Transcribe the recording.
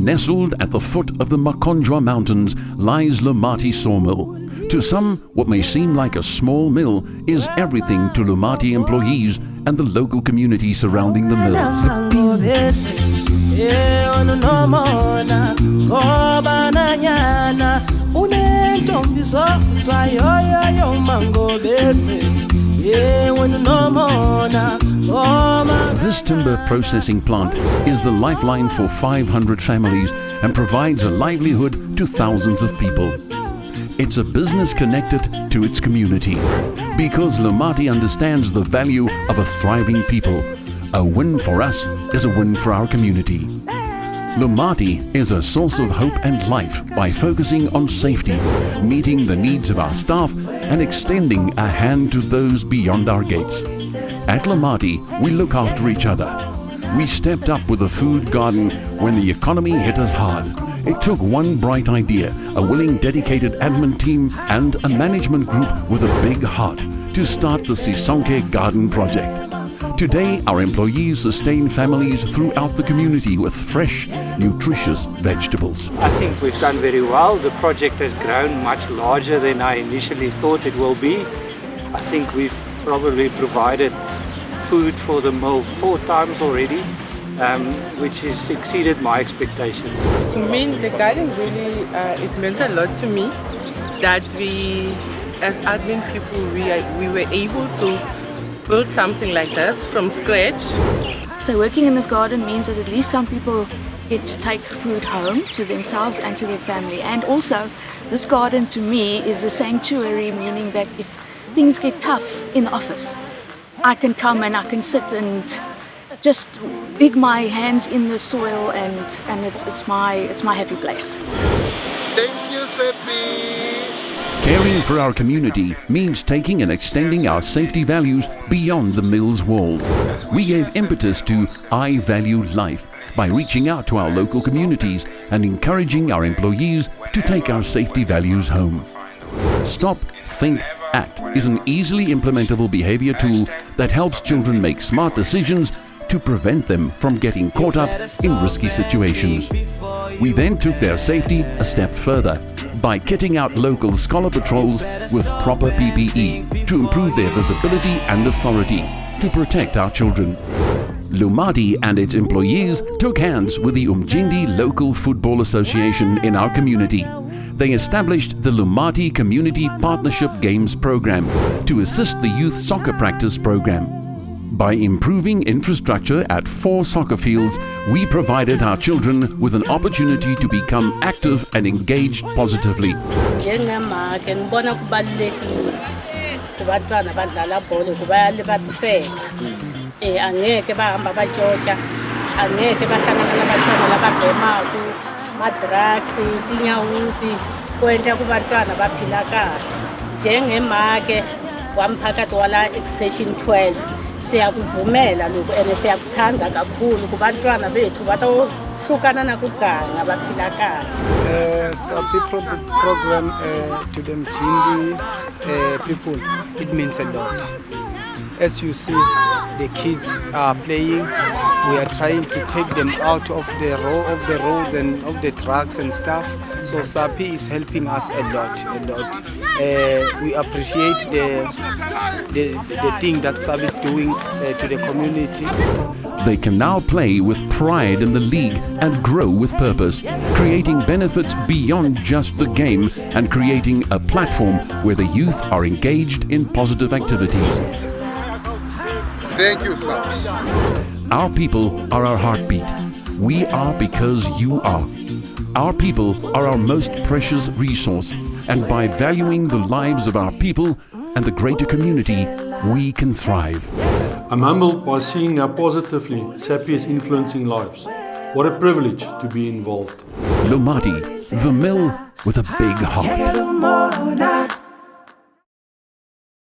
Nestled at the foot of the Makonjwa Mountains lies Lomati Sawmill. To some, what may seem like a small mill is everything to Lomati employees and the local community surrounding the mill. This timber processing plant is the lifeline for 500 families and provides a livelihood to thousands of people. It's a business connected to its community because Lomati understands the value of a thriving people. A win for us is a win for our community. Lomati is a source of hope and life by focusing on safety, meeting the needs of our staff and extending a hand to those beyond our gates. At Lomati, we look after each other. We stepped up with a food garden when the economy hit us hard. It took one bright idea, a willing, dedicated admin team and a management group with a big heart to start the Sisonke Garden Project. Today, our employees sustain families throughout the community with fresh, nutritious vegetables. I think we've done very well. The project has grown much larger than I initially thought it will be. I think we've probably provided food for the mill 4 times already, which has exceeded my expectations. To me, the garden really, it meant a lot to me that we, as admin people, we were able to build something like this from scratch. So working in this garden means that at least some people get to take food home to themselves and to their family. And also, this garden to me is a sanctuary, meaning that if things get tough in the office, I can come and I can sit and just dig my hands in the soil, and it's my happy place. Thank you, SAPPI. Caring for our community means taking and extending our safety values beyond the mill's walls. We gave impetus to I Value Life by reaching out to our local communities and encouraging our employees to take our safety values home. Stop, Think, Act is an easily implementable behavior tool that helps children make smart decisions to prevent them from getting caught up in risky situations. We then took their safety a step further by kitting out local scholar patrols with proper PPE to improve their visibility and authority to protect our children. Lomati and its employees took hands with the Umjindi Local Football Association in our community. They established the Lomati Community Partnership Games Program to assist the youth soccer practice program. By improving infrastructure at 4 soccer fields, we provided our children with an opportunity to become active and engaged positively. Extension 12 siyakuvumela lokhu ene siyakuthanda kakhulu kubantwana bethu batohlukana nakuganga baphila kahle. SAPPI program to the Mjindi people, it means a lot. As you see, the kids are playing. We are trying to take them out of the roads and of the trucks and stuff. So SAPPI is helping us a lot. We appreciate the thing that SAPPI is doing to the community. They can now play with pride in the league and grow with purpose, creating benefits beyond just the game and creating a platform where the youth are engaged in positive activities. Thank you, SAPPI. Our people are our heartbeat. We are because you are. Our people are our most precious resource, and by valuing the lives of our people and the greater community, we can thrive. I'm humbled by seeing how positively SAPPI is influencing lives. What a privilege to be involved. Lomati, the mill with a big heart.